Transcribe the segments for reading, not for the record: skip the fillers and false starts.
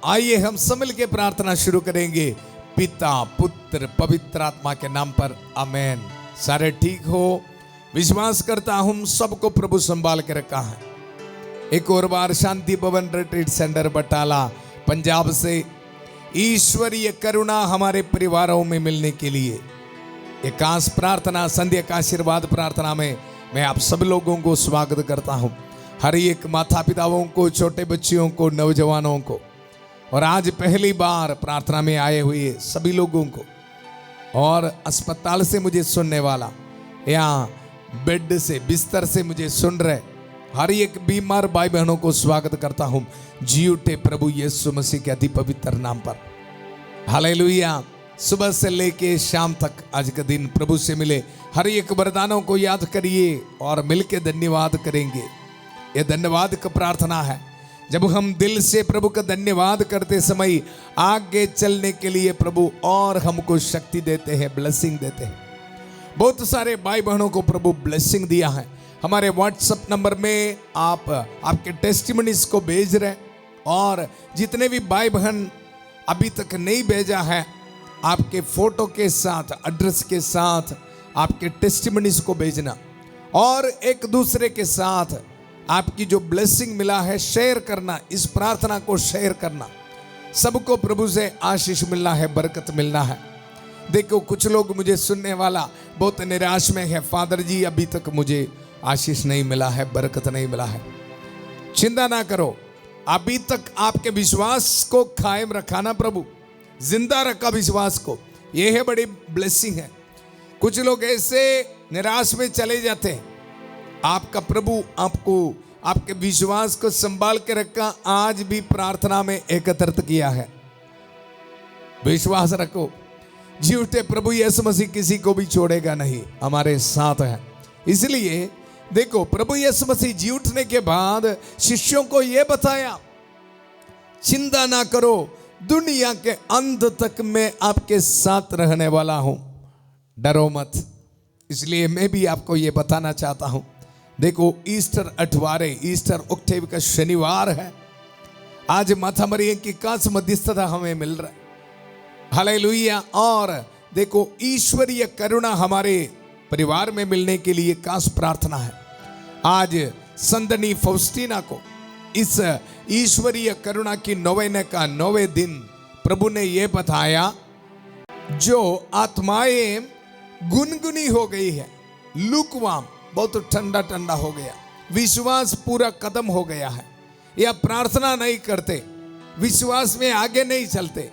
आइए हम सब मिल के प्रार्थना शुरू करेंगे। पिता पुत्र पवित्र आत्मा के नाम पर आमेन। सारे ठीक हो? विश्वास करता हूं सबको प्रभु संभाल के रखा है। एक और बार शांति भवन रिट्रीट सेंटर बटाला पंजाब से ईश्वरीय करुणा हमारे परिवारों में मिलने के लिए एक खास प्रार्थना, संध्या का आशीर्वाद प्रार्थना में मैं आप सब लोगों को स्वागत करता हूं। हर एक माता पिताओं को, छोटे बच्चियों को, नौजवानों को और आज पहली बार प्रार्थना में आए हुए सभी लोगों को और अस्पताल से मुझे सुनने वाला या बेड से, बिस्तर से मुझे सुन रहे हर एक बीमार भाई बहनों को स्वागत करता हूं जी उठे प्रभु यीशु मसीह के अति पवित्र नाम पर। हालेलुया। सुबह से लेके शाम तक आज का दिन प्रभु से मिले हर एक वरदानों को याद करिए और मिलके धन्यवाद करेंगे। ये धन्यवाद का प्रार्थना है। जब हम दिल से प्रभु का धन्यवाद करते समय आगे चलने के लिए प्रभु और हमको शक्ति देते हैं, ब्लेसिंग देते हैं। बहुत सारे भाई बहनों को प्रभु ब्लेसिंग दिया है। हमारे व्हाट्सएप नंबर में आप आपके टेस्टिमनीज को भेज रहे और जितने भी भाई बहन अभी तक नहीं भेजा है आपके फोटो के साथ, एड्रेस के साथ आपके टेस्टिमनीज को भेजना और एक दूसरे के साथ आपकी जो ब्लेसिंग मिला है शेयर करना, इस प्रार्थना को शेयर करना। सबको प्रभु से आशीष मिलना है, बरकत मिलना है। देखो कुछ लोग मुझे सुनने वाला बहुत निराश में है, फादर जी अभी तक मुझे आशीष नहीं मिला है, बरकत नहीं मिला है। चिंता ना करो, अभी तक आपके विश्वास को कायम रखा ना, प्रभु जिंदा रखा विश्वास को, यह है बड़ी ब्लेसिंग है। कुछ लोग ऐसे निराश में चले जाते हैं, आपका प्रभु आपको आपके विश्वास को संभाल के रखा, आज भी प्रार्थना में एकत्रित किया है। विश्वास रखो, जी उठे प्रभु यीशु मसीह किसी को भी छोड़ेगा नहीं, हमारे साथ है। इसलिए देखो प्रभु यीशु मसीह जी उठने के बाद शिष्यों को यह बताया, चिंता ना करो, दुनिया के अंत तक मैं आपके साथ रहने वाला हूं, डरो मत। इसलिए मैं भी आपको यह बताना चाहता हूं। देखो ईस्टर अठवारे, ईस्टर ऑक्टेव का शनिवार है। आज माता मरियम की खास मध्यस्थता हमें मिल रहा है। हालेलुया। और देखो ईश्वरीय करुणा हमारे परिवार में मिलने के लिए खास प्रार्थना है। आज संदनी फौस्टीना को इस ईश्वरीय करुणा की नौवेने का 9वें दिन प्रभु ने यह बताया, जो आत्माएं गुनगुनी हो गई है, लुकवाम, बहुत ठंडा ठंडा हो गया, विश्वास पूरा खत्म हो गया है, या प्रार्थना नहीं करते, विश्वास में आगे नहीं चलते,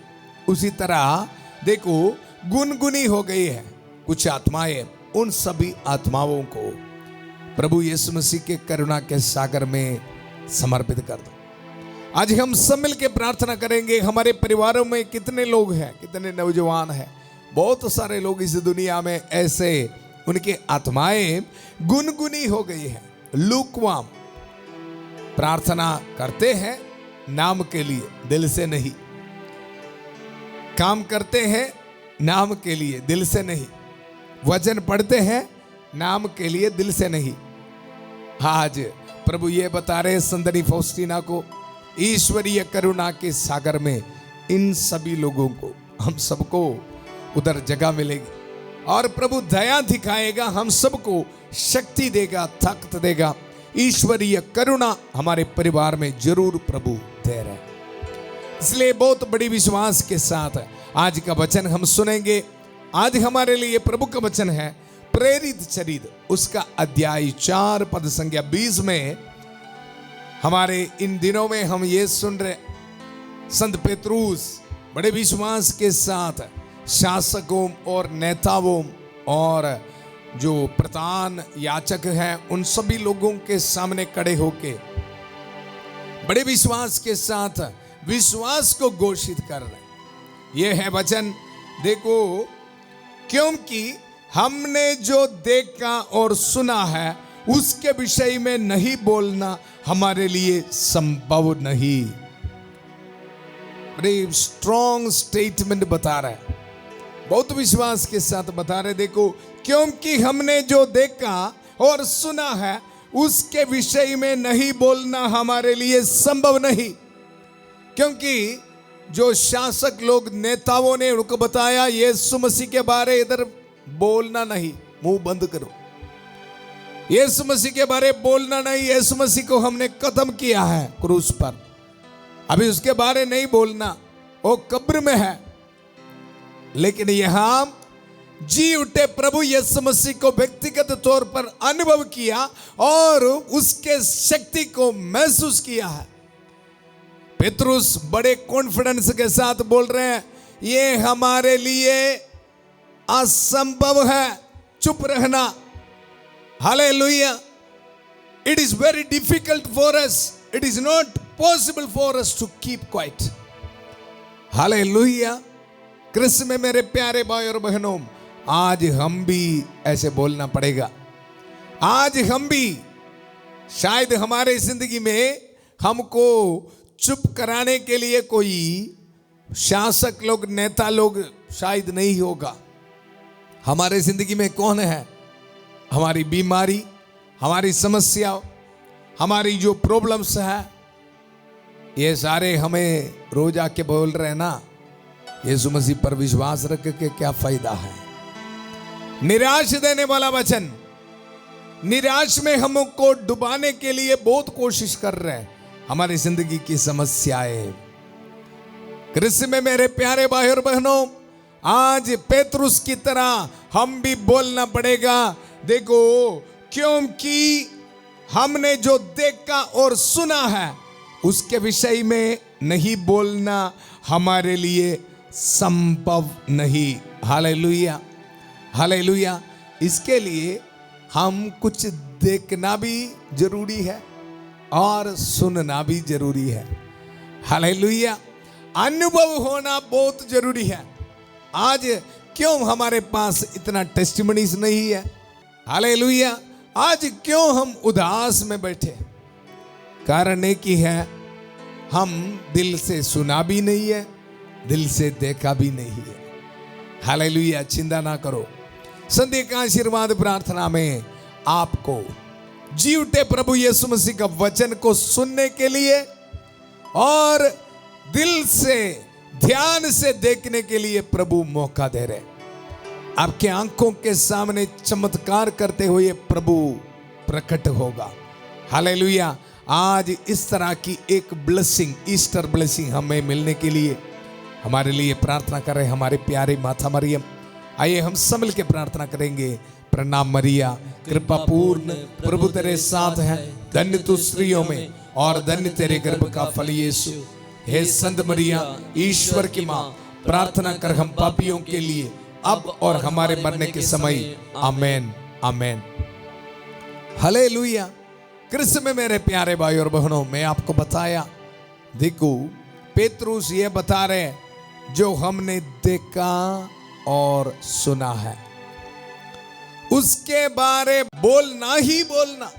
उसी तरह देखो गुनगुनी हो गई है कुछ आत्माएं। उन सभी आत्माओं को प्रभु यीशु मसीह के करुणा के सागर में समर्पित कर दो। आज हम सब मिल के प्रार्थना करेंगे। हमारे परिवारों में कितने लोग हैं, कितने नौजवान हैं, बहुत सारे लोग इस दुनिया में ऐसे, उनकी आत्माएं गुनगुनी हो गई है, लुकवाम। प्रार्थना करते हैं नाम के लिए, दिल से नहीं। काम करते हैं नाम के लिए, दिल से नहीं। वचन पढ़ते हैं नाम के लिए, दिल से नहीं। आज प्रभु ये बता रहे संदनी फौस्टीना को, ईश्वरीय करुणा के सागर में इन सभी लोगों को, हम सबको उधर जगह मिलेगी और प्रभु दया दिखाएगा, हम सबको शक्ति देगा, ताकत देगा। ईश्वरीय करुणा हमारे परिवार में जरूर प्रभु दे रहे। इसलिए बहुत बड़ी विश्वास के साथ आज का वचन हम सुनेंगे। आज हमारे लिए प्रभु का वचन है प्रेरित चरित्र, उसका अध्याय 4 पद संख्या 20 में। हमारे इन दिनों में हम ये सुन रहे, संत पेत्रुस बड़े विश्वास के साथ शासकों और नेताओं और जो प्रधान याचक हैं उन सभी लोगों के सामने खड़े होके बड़े विश्वास के साथ विश्वास को घोषित कर रहे। यह है वचन, देखो क्योंकि हमने जो देखा और सुना है उसके विषय में नहीं बोलना हमारे लिए संभव नहीं। बड़े स्ट्रॉन्ग स्टेटमेंट बता रहा है, बहुत विश्वास के साथ बता रहे। देखो क्योंकि हमने जो देखा और सुना है उसके विषय में नहीं बोलना हमारे लिए संभव नहीं। क्योंकि जो शासक लोग नेताओं ने उनको बताया यीशु मसीह के बारे इधर बोलना नहीं, मुंह बंद करो, यीशु मसीह के बारे बोलना नहीं, यीशु मसीह को हमने खत्म किया है क्रूस पर, अभी उसके बारे नहीं बोलना, वो कब्र में है। लेकिन यहां जी उठे प्रभु यीशु मसीह को व्यक्तिगत तौर पर अनुभव किया और उसके शक्ति को महसूस किया है। पेतरुस बड़े कॉन्फिडेंस के साथ बोल रहे हैं ये हमारे लिए असंभव है चुप रहना। Hallelujah. It is very difficult for us, it is not possible for us to keep quiet. Hallelujah. Krishna में मेरे प्यारे भाई और बहनों, आज हम भी ऐसे बोलना पड़ेगा। आज हम भी, शायद हमारे जिंदगी में हमको चुप कराने के लिए कोई शासक लोग, नेता लोग शायद नहीं होगा। हमारे जिंदगी में कौन है? हमारी बीमारी, हमारी समस्या, हमारी जो प्रॉब्लम्स है, ये सारे हमें रोज आके बोल रहे हैं ना, यीशु मसीह पर विश्वास रख के क्या फायदा है। निराश देने वाला वचन, निराश में हमको डुबाने के लिए बहुत कोशिश कर रहे हैं हमारी जिंदगी की समस्याएं। कृष्ण में मेरे प्यारे भाई और बहनों, आज पेतरुस की तरह हम भी बोलना पड़ेगा। देखो, क्योंकि हमने जो देखा और सुना है उसके विषय में नहीं बोलना हमारे लिए संभव नहीं। Hallelujah, hallelujah. इसके लिए हम कुछ देखना भी जरूरी है और सुनना भी जरूरी है। हालेलुया। अनुभव होना बहुत जरूरी है। आज क्यों हमारे पास इतना टेस्टिमनीज नहीं है? हालेलुया। आज क्यों हम उदास में बैठे? कारण एक ही है, हम दिल से सुना भी नहीं है, दिल से देखा भी नहीं है। हालेलुया। चिंता ना करो। संध्या का आशीर्वाद प्रार्थना में आपको जी उठे प्रभु यीशु मसीह का वचन को सुनने के लिए और दिल से ध्यान से देखने के लिए प्रभु मौका दे रहे। आपके आंखों के सामने चमत्कार करते हुए प्रभु प्रकट होगा। हालेलुया। आज इस तरह की एक ब्लेसिंग, ईस्टर ब्लेसिंग हमें मिलने के लिए हमारे लिए प्रार्थना कर रहे हमारे प्यारे माता मरियम। आइए हम सब मिल के प्रार्थना करेंगे। प्रणाम मरिया, कृपा पूर्ण, प्रभु तेरे साथ है, धन्य तू स्त्रियों में और धन्य तेरे गर्भ का फल यीशु। हे संत मरिया, ईश्वर की माँ, प्रार्थना कर हम पापियों के लिए अब और हमारे मरने के समय। आमेन, आमेन। हालेलुया। कृष्ण में मेरे प्यारे भाई और बहनों, मैं आपको बताया, देखो पेतरुस ये बता रहे जो हमने देखा और सुना है उसके बारे बोलना ही बोलना,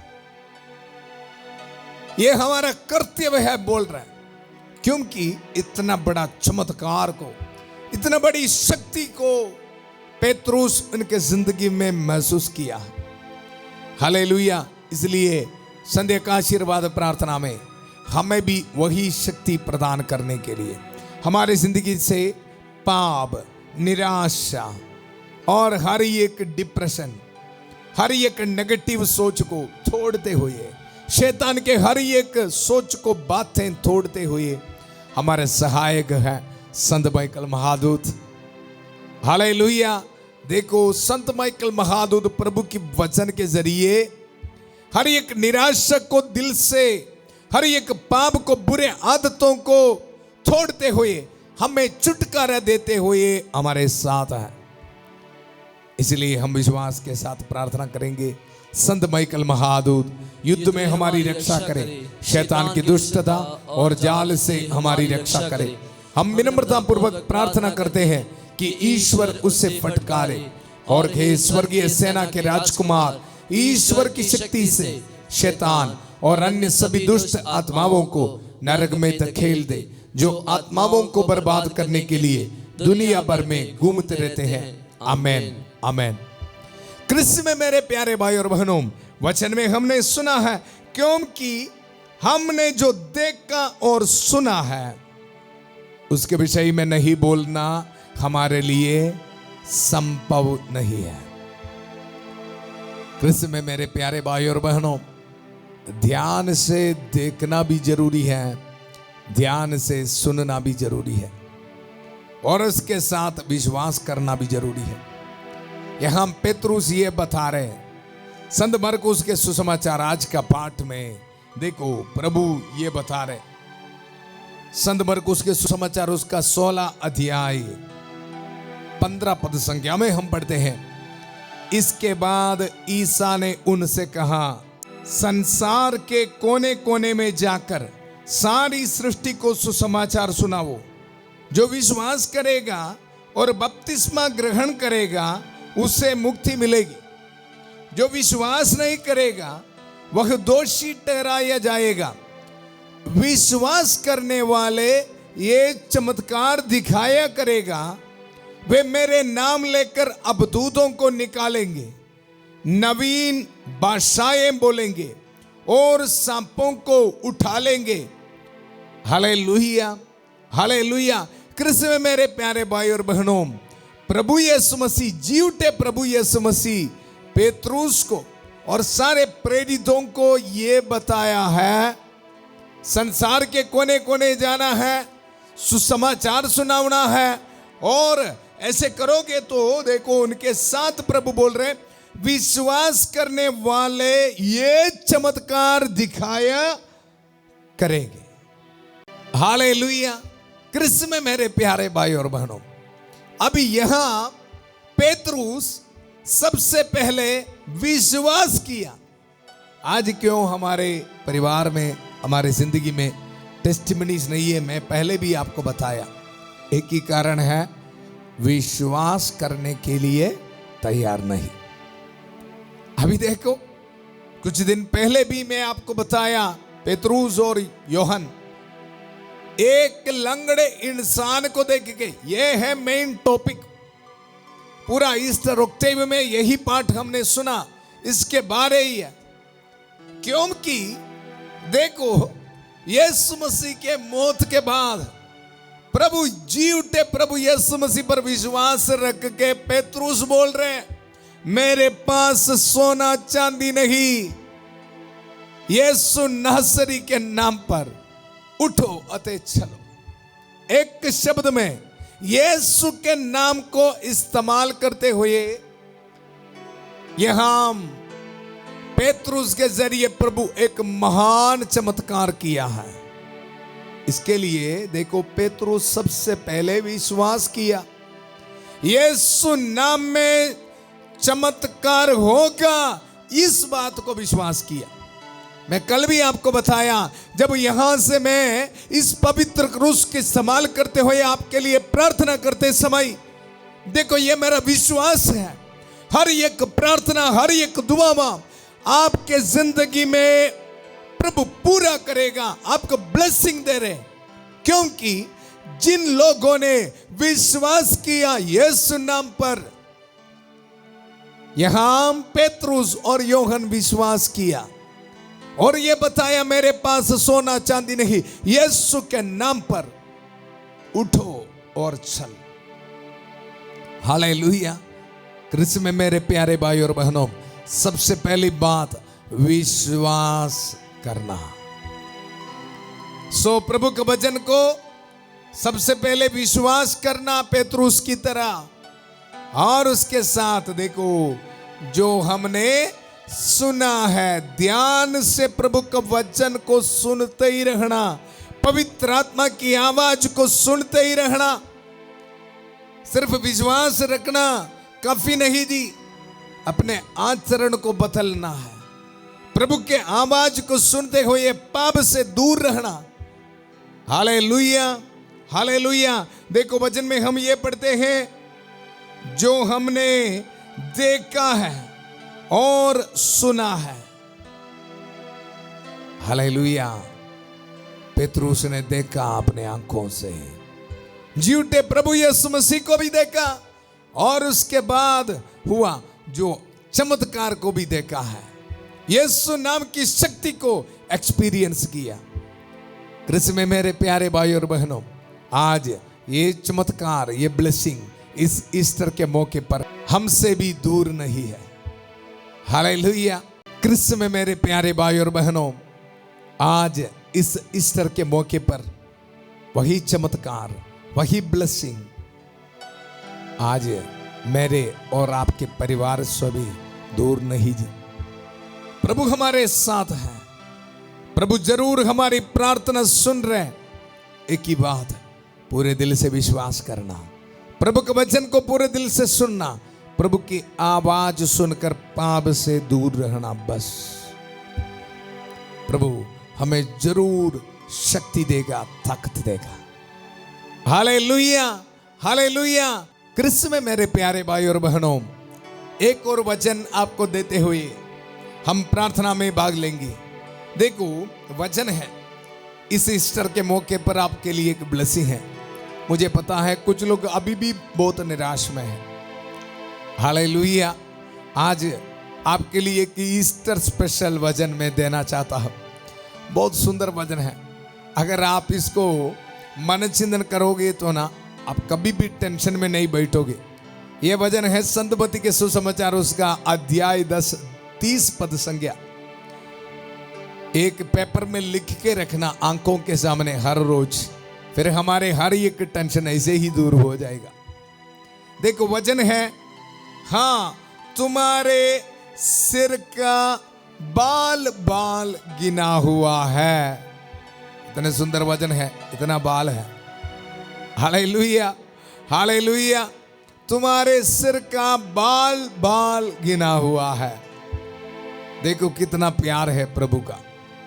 ये हमारा कर्तव्य है। बोल रहे हैं क्योंकि इतना बड़ा चमत्कार को, इतना बड़ी शक्ति को पेतरुस उनके जिंदगी में महसूस किया है। हालेलुया। इसलिए संध्या का आशीर्वाद प्रार्थना में हमें भी वही शक्ति प्रदान करने के लिए हमारे जिंदगी से पाप, निराशा और हर एक डिप्रेशन, हर एक नेगेटिव सोच को छोड़ते हुए, शैतान के हर एक सोच को, बातें तोड़ते हुए हमारे सहायक है संत माइकल महादूत। हालेलुया। देखो, संत माइकल महादूत प्रभु की वचन के जरिए हर एक निराशा को दिल से, हर एक पाप को, बुरे आदतों को छोड़ते हुए हमें छुटकारा देते हुए हमारे साथ है। इसलिए हम विश्वास के साथ प्रार्थना करेंगे। संत माइकल महादूत युद्ध में हमारी रक्षा करे, शैतान की दुष्टता और जाल से हमारी रक्षा करे। हम विनम्रता पूर्वक प्रार्थना करते हैं कि ईश्वर उससे फटकारे और हे स्वर्गीय सेना के राजकुमार, ईश्वर की शक्ति से शैतान और अन्य सभी दुष्ट आत्माओं को नरक में धकेल दे, जो आत्माओं को बर्बाद करने के लिए दुनिया भर में घूमते रहते हैं। आमेन, आमेन। कृष्ण में मेरे प्यारे भाई और बहनों, वचन में हमने सुना है, क्योंकि हमने जो देखा और सुना है उसके विषय में नहीं बोलना हमारे लिए संभव नहीं है। कृष्ण में मेरे प्यारे भाई और बहनों, ध्यान से देखना भी जरूरी है, ध्यान से सुनना भी जरूरी है, और उसके साथ विश्वास करना भी जरूरी है। यहां पेतरुस ये बता रहे हैं, संत मरकुस के सुसमाचार आज का पाठ में देखो प्रभु ये बता रहे, संत मरकुस के सुसमाचार उसका 16 अध्याय 15 पद संख्या में हम पढ़ते हैं। इसके बाद ईसा ने उनसे कहा, संसार के कोने कोने में जाकर सारी सृष्टि को सुसमाचार सुनाओ। जो विश्वास करेगा और बपतिस्मा ग्रहण करेगा उसे मुक्ति मिलेगी, जो विश्वास नहीं करेगा वह दोषी ठहराया जाएगा। विश्वास करने वाले ये चमत्कार दिखाया करेगा, वे मेरे नाम लेकर अबदूतों को निकालेंगे, नवीन भाषाएं बोलेंगे और सांपों को उठा लेंगे। Hallelujah, hallelujah. कृष्ण में मेरे प्यारे भाई और बहनों, प्रभु यीशु मसीह, जी उठे प्रभु यीशु मसीह पेतरुस को और सारे प्रेरितों को ये बताया है, संसार के कोने कोने जाना है, सुसमाचार सुनाना है, और ऐसे करोगे तो देखो उनके साथ प्रभु बोल रहे, विश्वास करने वाले ये चमत्कार दिखाया करेंगे। हालेलुया। कृष्ण में मेरे प्यारे भाई और बहनों, अभी यहां पेतरुस सबसे पहले विश्वास किया। आज क्यों हमारे परिवार में, हमारे जिंदगी में टेस्टिमनीज नहीं है, मैं पहले भी आपको बताया, एक ही कारण है, विश्वास करने के लिए तैयार नहीं। अभी देखो कुछ दिन पहले भी मैं आपको बताया, पेतरुस और योहन एक लंगड़े इंसान को देख के, ये है मेन टॉपिक पूरा ईस्टर ऑक्टेव में, यही पाठ हमने सुना, इसके बारे ही है। क्योंकि देखो यीशु मसीह के मौत के बाद प्रभु जी उठे प्रभु यीशु मसीह पर विश्वास रख के पेतरुस बोल रहे हैं, मेरे पास सोना चांदी नहीं, यीशु नासरी के नाम पर उठो अते चलो। एक शब्द में यीशु के नाम को इस्तेमाल करते हुए यहां पेतरुस के जरिए प्रभु एक महान चमत्कार किया है। इसके लिए देखो पेतरुस सबसे पहले विश्वास किया, यीशु नाम में चमत्कार होगा, इस बात को विश्वास किया। मैं कल भी आपको बताया, जब यहां से मैं इस पवित्र क्रूस के इस्तेमाल करते हुए आपके लिए प्रार्थना करते समय, देखो ये मेरा विश्वास है, हर एक प्रार्थना, हर एक दुआ में आपके जिंदगी में प्रभु पूरा करेगा, आपको ब्लेसिंग दे रहे। क्योंकि जिन लोगों ने विश्वास किया यीशु नाम पर, यहां पेतरुस और योहन विश्वास किया और ये बताया, मेरे पास सोना चांदी नहीं, यीशु के नाम पर उठो और चल। हालेलुया। कृष्ण में मेरे प्यारे भाई और बहनों, सबसे पहली बात विश्वास करना। सो प्रभु के वचन को सबसे पहले विश्वास करना पेतरुस की तरह, और उसके साथ देखो जो हमने सुना है, ध्यान से प्रभु के वचन को सुनते ही रहना, पवित्र आत्मा की आवाज को सुनते ही रहना। सिर्फ विश्वास रखना काफी नहीं जी, अपने आचरण को बदलना है, प्रभु के आवाज को सुनते हुए पाप से दूर रहना। Hallelujah, hallelujah. देखो वचन में हम ये पढ़ते हैं, जो हमने देखा है और सुना है। हालेलुया। पेतरुस ने देखा अपने आंखों से, जीवते प्रभु यीशु मसीह को भी देखा, और उसके बाद हुआ जो चमत्कार को भी देखा है, यीशु नाम की शक्ति को एक्सपीरियंस किया। कृष्ण में मेरे प्यारे भाई और बहनों, आज ये चमत्कार, ये ब्लेसिंग इस ईस्टर के मौके पर हमसे भी दूर नहीं है। हालेलुया। क्रिस्त में मेरे प्यारे भाई और बहनों, आज इस ईस्टर के मौके पर वही चमत्कार, वही ब्लेसिंग आज मेरे और आपके परिवार से भी दूर नहीं जी। प्रभु हमारे साथ है। प्रभु जरूर हमारी प्रार्थना सुन रहे हैं। एक ही बात, पूरे दिल से विश्वास करना, प्रभु के वचन को पूरे दिल से सुनना, प्रभु की आवाज सुनकर पाप से दूर रहना। बस प्रभु हमें जरूर शक्ति देगा, ताकत देगा। Hallelujah, hallelujah. क्रिस्त में मेरे प्यारे भाई और बहनों, एक और वचन आपको देते हुए हम प्रार्थना में भाग लेंगे। देखो, वचन है इस ईस्टर के मौके पर आपके लिए एक ब्लेसिंग है। मुझे पता है कुछ लोग अभी भी बहुत निराश में हैं। हालेलुया। आज आपके लिए एक ईस्टर स्पेशल वचन में देना चाहता हूं। बहुत सुंदर वचन है। अगर आप इसको मन चिंतन करोगे तो ना, आप कभी भी टेंशन में नहीं बैठोगे। यह वचन है संतमती के सुसमाचार उसका अध्याय 10 30 पद संज्ञा। एक पेपर में लिख के रखना आंखों के सामने हर रोज, फिर हमारे हर एक टेंशन ऐसे ही दूर हो जाएगा। देखो वचन है, हाँ तुम्हारे सिर का बाल बाल गिना हुआ है। इतने सुंदर वचन है, इतना बाल है। Hallelujah, hallelujah. तुम्हारे सिर का बाल बाल गिना हुआ है। देखो कितना प्यार है प्रभु का।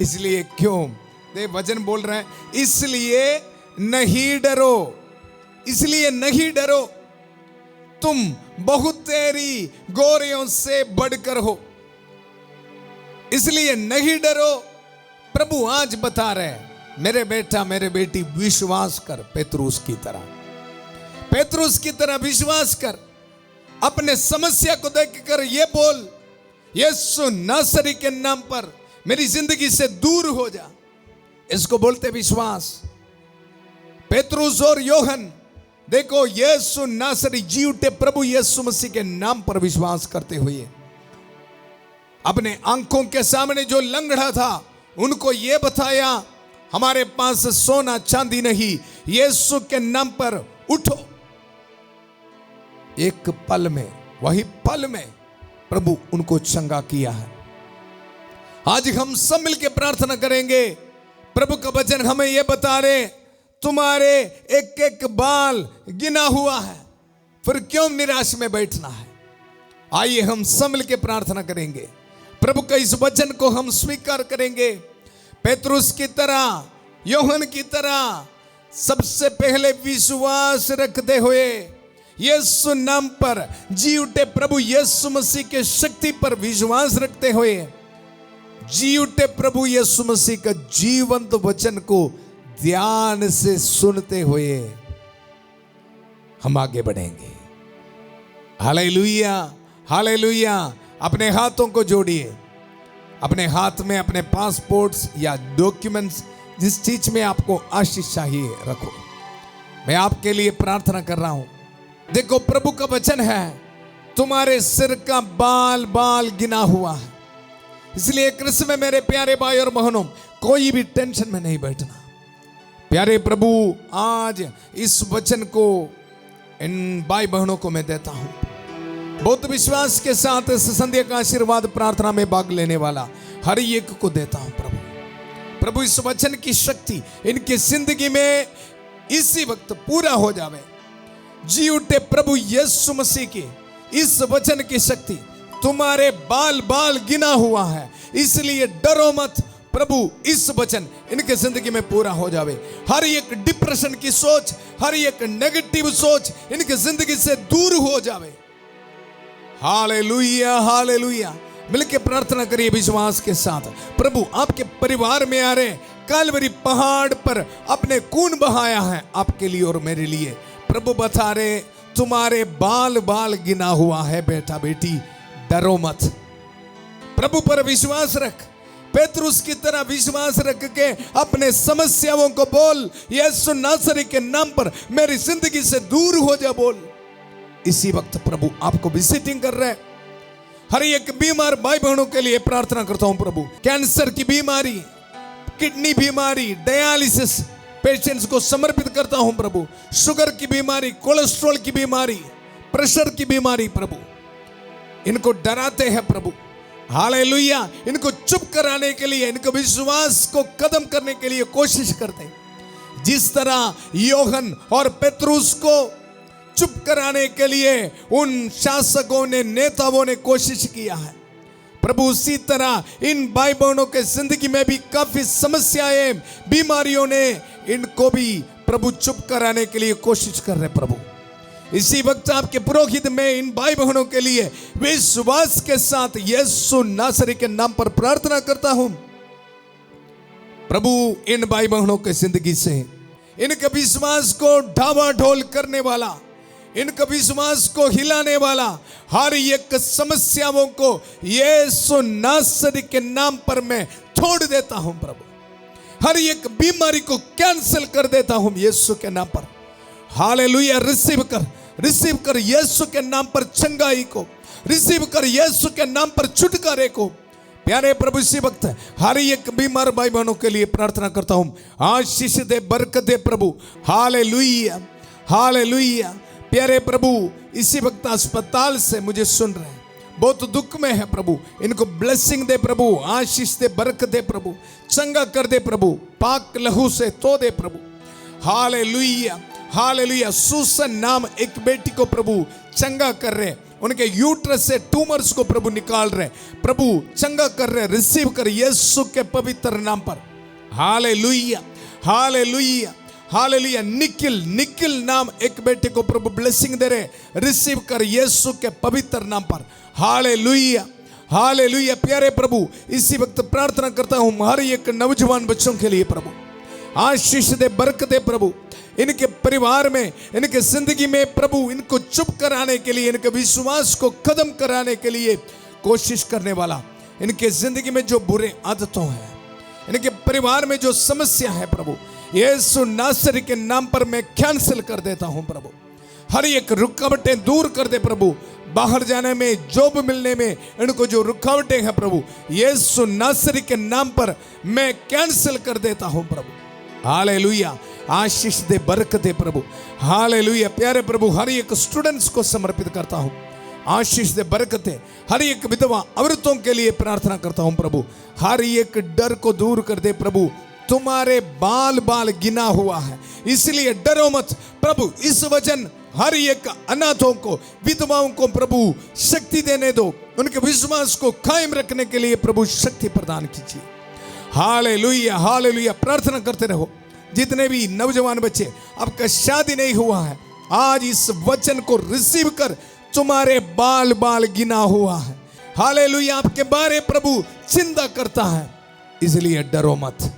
इसलिए क्यों दे वचन बोल रहे हैं, इसलिए नहीं डरो, इसलिए नहीं डरो, तुम बहुतेरी गोरियों से बढ़कर हो। इसलिए नहीं डरो। प्रभु आज बता रहे हैं, मेरे बेटा मेरे बेटी विश्वास कर, पेतरुस की तरह, पेतरुस की तरह विश्वास कर। अपने समस्या को देखकर ये बोल, यीशु नासरी के नाम पर मेरी जिंदगी से दूर हो जा। इसको बोलते विश्वास। पेतरुस और योहन, देखो यीशु नासरी जी उठे प्रभु यीशु मसीह के नाम पर विश्वास करते हुए अपने आंखों के सामने जो लंगड़ा था उनको यह बताया, हमारे पास सोना चांदी नहीं, यीशु के नाम पर उठो। एक पल में, वही पल में प्रभु उनको चंगा किया है। आज हम सब मिलकर प्रार्थना करेंगे। प्रभु का वचन हमें यह बता रहे, तुम्हारे एक एक बाल गिना हुआ है, फिर क्यों निराश में बैठना है। आइए हम सब मिलकर प्रार्थना करेंगे। प्रभु का इस वचन को हम स्वीकार करेंगे। पेतरुस की तरह, योहन की तरह सबसे पहले विश्वास रखते हुए यीशु नाम पर जी उठे प्रभु यीशु मसीह के शक्ति पर विश्वास रखते हुए जी उठे प्रभु यीशु मसीह का जीवंत वचन को ध्यान से सुनते हुए हम आगे बढ़ेंगे। Hallelujah, hallelujah. अपने हाथों को जोड़िए। अपने हाथ में अपने पासपोर्ट्स या डॉक्यूमेंट्स, जिस चीज में आपको आशीष चाहिए रखो। मैं आपके लिए प्रार्थना कर रहा हूं। देखो प्रभु का वचन है, तुम्हारे सिर का बाल बाल गिना हुआ है। इसलिए क्रिस्त में मेरे प्यारे भाई और बहनों, कोई भी टेंशन में नहीं बैठना। प्यारे प्रभु, आज इस वचन को इन भाई बहनों को मैं देता हूं। बहुत विश्वास के साथ इस संध्या का आशीर्वाद प्रार्थना में भाग लेने वाला हर एक को देता हूं। प्रभु, प्रभु इस वचन की शक्ति इनकी जिंदगी में इसी वक्त पूरा हो जावे। जी उठे प्रभु यीशु मसीह की इस वचन की शक्ति, तुम्हारे बाल बाल गिना हुआ है, इसलिए डरो मत। प्रभु इस वचन इनके जिंदगी में पूरा हो जावे। हर एक डिप्रेशन की सोच, हर एक नेगेटिव सोच इनके जिंदगी से दूर हो जावे। Hallelujah, hallelujah. मिलके प्रार्थना करिए विश्वास के साथ। प्रभु आपके परिवार में आ रहे, कालवरी पहाड़ पर अपने खून बहाया है आपके लिए और मेरे लिए। प्रभु बता रहे, तुम्हारे बाल बाल गिना हुआ है बेटा बेटी, डरो मत। प्रभु पर विश्वास रख। पेतरुस की तरह विश्वास रख के अपने समस्याओं को बोल, यीशु नासरी के नाम पर मेरी जिंदगी से दूर हो जा बोल। इसी वक्त प्रभु आपको विजिटिंग कर रहे हैं। हर एक बीमार भाई बहनों के लिए प्रार्थना करता हूं प्रभु। कैंसर की बीमारी, किडनी बीमारी, डायलिसिस पेशेंट्स को समर्पित करता हूं प्रभु। शुगर की बीमारी, कोलेस्ट्रॉल की बीमारी, प्रेशर की बीमारी प्रभु, इनको डराते हैं प्रभु। हालेलुया। इनको चुप कराने के लिए, इनको विश्वास को कदम करने के लिए कोशिश करते हैं। जिस तरह योहन और पेतरुस को चुप कराने के लिए उन शासकों ने, नेताओं ने कोशिश किया है प्रभु, उसी तरह इन भाई बहनों के जिंदगी में भी काफी समस्याएं, बीमारियों ने इनको भी प्रभु चुप कराने के लिए कोशिश कर रहे प्रभु। इसी वक्त आपके पुरोहित में इन भाई बहनों के लिए विश्वास के साथ यीशु नासरी के नाम पर प्रार्थना करता हूं प्रभु। इन भाई बहनों के जिंदगी से इनके विश्वास को ढावाढोल करने वाला, इनके विश्वास को हिलाने वाला हर एक समस्याओं को यीशु नासरी के नाम पर मैं छोड़ देता हूं प्रभु। हर एक बीमारी को कैंसिल कर देता हूं यीशु के नाम पर। हालेलुया। रिसीव कर यीशु के नाम पर चंगाई को, रिसीव कर यीशु के नाम पर छुटकारे को। प्यारे प्रभु, इसी वक्त हर एक बीमार भाई बहनों के लिए प्रार्थना करता हूं, आशीष दे, बरकत दे प्रभु। Hallelujah, hallelujah. प्यारे प्रभु, इसी वक्त अस्पताल से मुझे सुन रहे हैं, बहुत दुख में है प्रभु, इनको ब्लेसिंग दे प्रभु, आशीष दे, बरकत दे प्रभु, चंगा कर दे प्रभु, पाक लहू से धो दे प्रभु। Hallelujah, hallelujah. सुसन नाम एक बेटी को प्रभु चंगा कर रहे, उनके यूट्रस से ट्यूमर्स को प्रभु निकाल रहे, प्रभु चंगा कर रहे। रिसीव कर यीशु के पवित्र नाम पर। Hallelujah, hallelujah, hallelujah. निखिल नाम एक बेटे को प्रभु ब्लेसिंग दे रहे, रिसीव कर यीशु के पवित्र नाम पर। Hallelujah, hallelujah. प्यारे प्रभु, इसी वक्त प्रार्थना करता हूं हर एक नौजवान बच्चों के लिए प्रभु, आशीष दे, बरकत दे प्रभु। इनके परिवार में, इनके जिंदगी में प्रभु, इनको चुप कराने के लिए, इनके विश्वास को खत्म कराने के लिए कोशिश करने वाला, इनके जिंदगी में जो बुरे आदतों हैं, इनके परिवार में जो समस्या है प्रभु, यीशु नासरी के नाम पर मैं कैंसिल कर देता हूं प्रभु। हर एक रुकावटें दूर कर दे प्रभु। बाहर जाने में, जॉब मिलने में इनको जो रुकावटें हैं प्रभु, यीशु नासरी के नाम पर मैं कैंसिल कर देता हूं प्रभु। हालेलुया। आशीष दे, बरकत दे प्रभु। हालेलुया। प्यारे प्रभु, हर एक स्टूडेंट्स को समर्पित करता हूं, आशीष दे, बरकत दे। हर एक विधवा औरतों के लिए प्रार्थना करता हूं प्रभु, हर एक डर को दूर कर दे प्रभु। तुम्हारे बाल बाल गिना हुआ है, इसलिए डरो मत प्रभु। इस वचन हर एक अनाथों को, विधवाओं को प्रभु शक्ति देने दो, उनके विश्वास को कायम रखने के लिए प्रभु शक्ति प्रदान कीजिए। Hallelujah, hallelujah. प्रार्थना करते रहो। जितने भी नौजवान बच्चे, आपका शादी नहीं हुआ है, आज इस वचन को रिसीव कर, तुम्हारे बाल बाल गिना हुआ है। हालेलुया। आपके बारे प्रभु चिंता करता है, इसलिए डरो मत।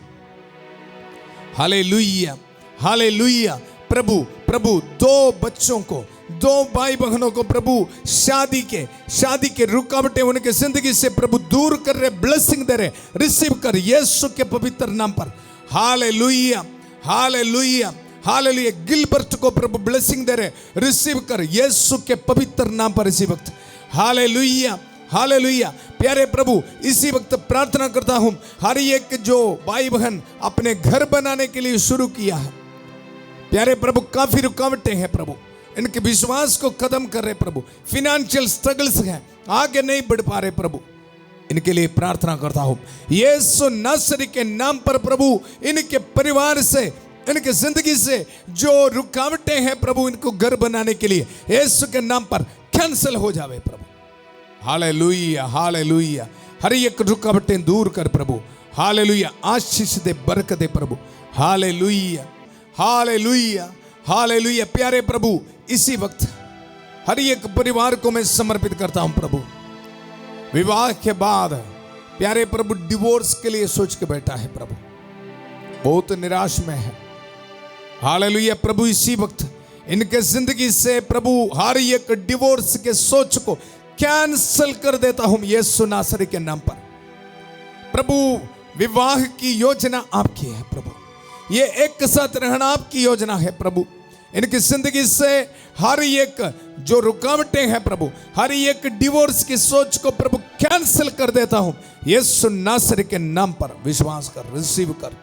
Hallelujah, hallelujah. प्रभु दो बच्चों को, दो भाई बहनों को प्रभु शादी के रुकावटें उनके जिंदगी से प्रभु दूर कर रहे, ब्लेसिंग दे रहे। रिसीव कर यीशु के पवित्र नाम पर। Hallelujah, hallelujah, hallelujah. गिलबर्ट को प्रभु ब्लेसिंग दे रहे, रिसीव कर यीशु के पवित्र नाम पर इसी वक्त। Hallelujah, hallelujah. प्यारे प्रभु, इसी वक्त प्रार्थना करता हूं हर एक जो भाई बहन अपने घर बनाने के लिए शुरू किया है, प्यारे प्रभु काफी रुकावटें हैं प्रभु, इनके विश्वास को खत्म कर रहे प्रभु। फिनेंशियल स्ट्रगल्स हैं, आगे नहीं बढ़ पा रहे प्रभु, इनके लिए प्रार्थना करता हूं यीशु नासरी के नाम पर प्रभु। इनके परिवार से, इनके जिंदगी से जो रुकावटें हैं प्रभु, इनको घर बनाने के लिए यीशु के नाम पर कैंसिल हो जावे प्रभु। Hallelujah, hallelujah. हर एक रुकावटें दूर कर प्रभु। हालेलुया। आशीष दे, बरकत दे प्रभु। Hallelujah, hallelujah, hallelujah. प्यारे प्रभु, इसी वक्त हर एक परिवार को मैं समर्पित करता हूं प्रभु। विवाह के बाद प्यारे प्रभु डिवोर्स के लिए सोच के बैठा है प्रभु, बहुत निराश में है। हालेलुया। प्रभु, इसी वक्त इनके जिंदगी से प्रभु हर एक डिवोर्स के सोच को कैंसिल कर देता हूं यीशु नासरी के नाम पर। प्रभु विवाह की योजना आपकी है प्रभु, ये एक साथ रहना आपकी योजना है प्रभु। इनकी जिंदगी से हर एक जो रुकावटें हैं प्रभु, हर एक डिवोर्स की सोच को प्रभु कैंसिल कर देता हूं यीशु नासरी के नाम पर। विश्वास कर, रिसीव कर।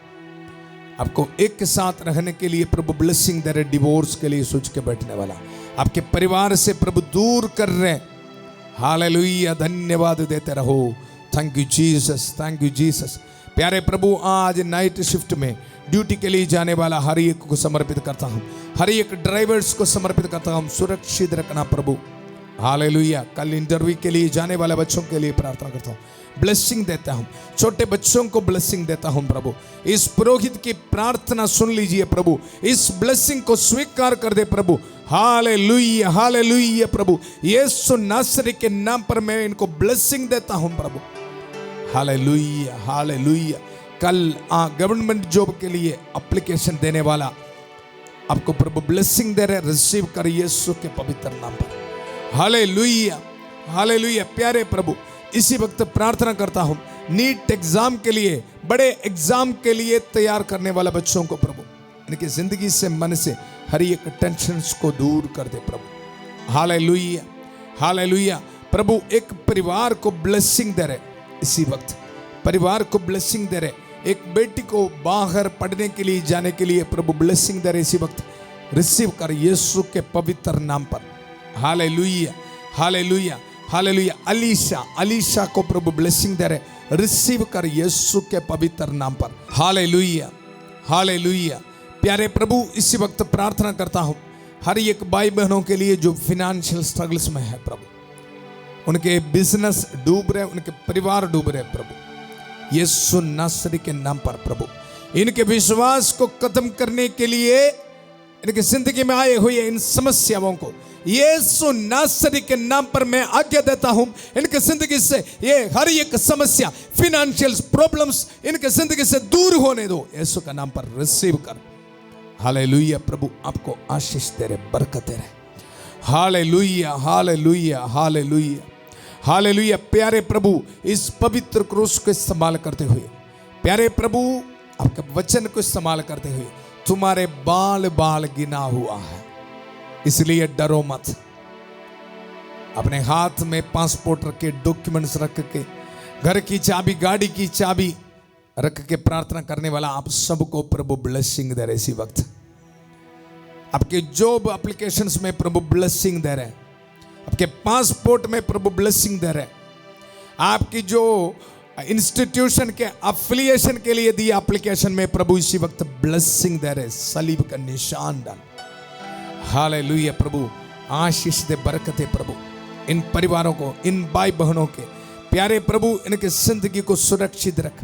आपको एक साथ रहने के लिए प्रभु ब्लेसिंग दे रहे, डिवोर्स के लिए सोच के बैठने वाला आपके परिवार से प्रभु दूर कर रहे। हालेलुया, धन्यवाद देते रहो। Thank you Jesus, thank you Jesus. प्यारे प्रभु, आज नाइट शिफ्ट में ड्यूटी के लिए जाने वाला हर एक को समर्पित करता हूं, हर एक ड्राइवर्स को समर्पित करता हूं, सुरक्षित रखना प्रभु। हालेलुया। कल इंटरव्यू के लिए जाने वाले बच्चों के लिए प्रार्थना करता हूं, ब्लेसिंग देता हूं, छोटे बच्चों को ब्लेसिंग देता हूं प्रभु। इस पुरोहित की प्रार्थना सुन लीजिए प्रभु, इस ब्लेसिंग को स्वीकार कर दे प्रभु। हालेलुया, हालेलुया प्रभु। यीशु नासरी के नाम पर मैं इनको ब्लेसिंग देता हूं प्रभु। Hallelujah, hallelujah. कल गवर्नमेंट जॉब के लिए एप्लीकेशन देने वाला आपको प्रभु ब्लेसिंग दे रहे, रिसीव कर यीशु के पवित्र नाम पर। Hallelujah, hallelujah. प्यारे प्रभु, इसी वक्त प्रार्थना करता हूं नीट एग्जाम के लिए, बड़े एग्जाम के लिए तैयार करने वाला बच्चों को प्रभु इनकी जिंदगी से, मन से हर एक टेंशन को दूर कर दे प्रभु। Hallelujah, hallelujah. प्रभु एक परिवार को ब्लेसिंग दे रहे, इसी वक्त परिवार को ब्लेसिंग दे रहे। एक बेटी को बाहर पढ़ने के लिए जाने के लिए प्रभु ब्लेसिंग दे रहे, इसी वक्त रिसीव कर यीशु के पवित्र नाम पर। Hallelujah, hallelujah, hallelujah. Alisha, Alisha को प्रभु ब्लेसिंग दे रहे, रिसीव कर यीशु के पवित्र नाम पर। Hallelujah, hallelujah. प्यारे प्रभु, इसी वक्त प्रार्थना करता हूं हर एक भाई बहनों के लिए जो फिनेंशियल स्ट्रगल्स में है प्रभु, उनके बिजनेस डूब रहे, उनके परिवार डूब रहे प्रभु। यीशु नासरी के नाम पर प्रभु इनके विश्वास को खत्म करने के लिए, इनकी जिंदगी में आए हुए इन समस्याओं को यीशु नासरी के नाम पर मैं आज्ञा देता हूं, इनके जिंदगी से ये हर एक समस्या, फिनेंशियल प्रॉब्लम्स इनके जिंदगी से दूर होने दो यीशु का नाम पर। रिसीव कर। हालेलुया। प्रभु आपको आशीष दे रहे, बरकत दे रहे। Hallelujah, hallelujah, hallelujah, hallelujah. प्यारे प्रभु, इस पवित्र क्रूस को इस्तेमाल करते हुए, प्यारे प्रभु आपके वचन को इस्तेमाल करते हुए, तुम्हारे बाल बाल गिना हुआ है, इसलिए डरो मत। अपने हाथ में पासपोर्ट रख के, डॉक्यूमेंट्स रख के, घर की चाबी, गाड़ी की चाबी रख के प्रार्थना करने वाला आप सबको प्रभु ब्लेसिंग दे रहे। इसी वक्त आपके जॉब एप्लीकेशंस में प्रभु ब्लेसिंग दे रहे, आपके पासपोर्ट में प्रभु ब्लेसिंग दे रहे, आपकी जो इंस्टीट्यूशन के एफिलिएशन के लिए दी एप्लीकेशन में प्रभु इसी वक्त ब्लेसिंग दे रहे, सलीब का निशान डाल। हालेलुया। प्रभु आशीष दे, बरकत दे प्रभु इन परिवारों को, इन भाई बहनों के। प्यारे प्रभु इनके जिंदगी को सुरक्षित रख,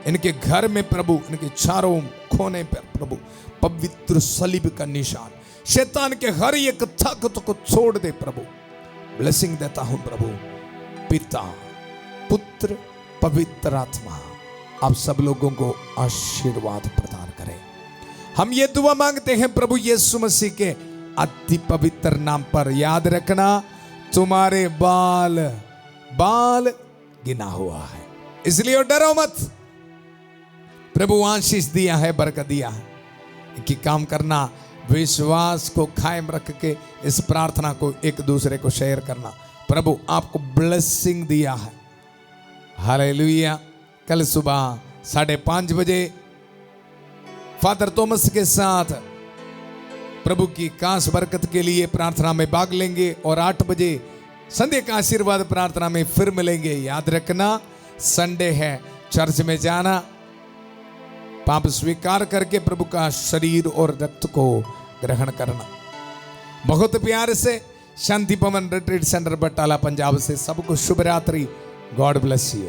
इनके घर में प्रभु, इनके चारों कोने पर प्रभु पवित्र सलीब का निशान, शैतान के हर एक ताकत को छोड़ दे प्रभु। ब्लेसिंग देता हूं प्रभु, पिता, पुत्र, पवित्र आत्मा आप सब लोगों को आशीर्वाद प्रदान करें। हम ये दुआ मांगते हैं प्रभु यीशु मसीह के अति पवित्र नाम पर। याद रखना, तुम्हारे बाल बाल गिना हुआ है, इसलिए डरो मत। प्रभु आशीष दिया है, बरकत दिया है कि काम करना, विश्वास को कायम रख के इस प्रार्थना को एक दूसरे को शेयर करना। प्रभु आपको ब्लेसिंग दिया है। हालेलुया। कल सुबह 5:30 बजे फादर थॉमस के साथ प्रभु की खास बरकत के लिए प्रार्थना में भाग लेंगे और 8 बजे संडे का आशीर्वाद प्रार्थना में फिर मिलेंगे। याद रखना, संडे है, चर्च में जाना, पाप स्वीकार करके प्रभु का शरीर और रक्त को ग्रहण करना। बहुत प्यार से शांति पवन रिट्रीट सेंटर बटाला पंजाब से सबको शुभ रात्रि। God bless you.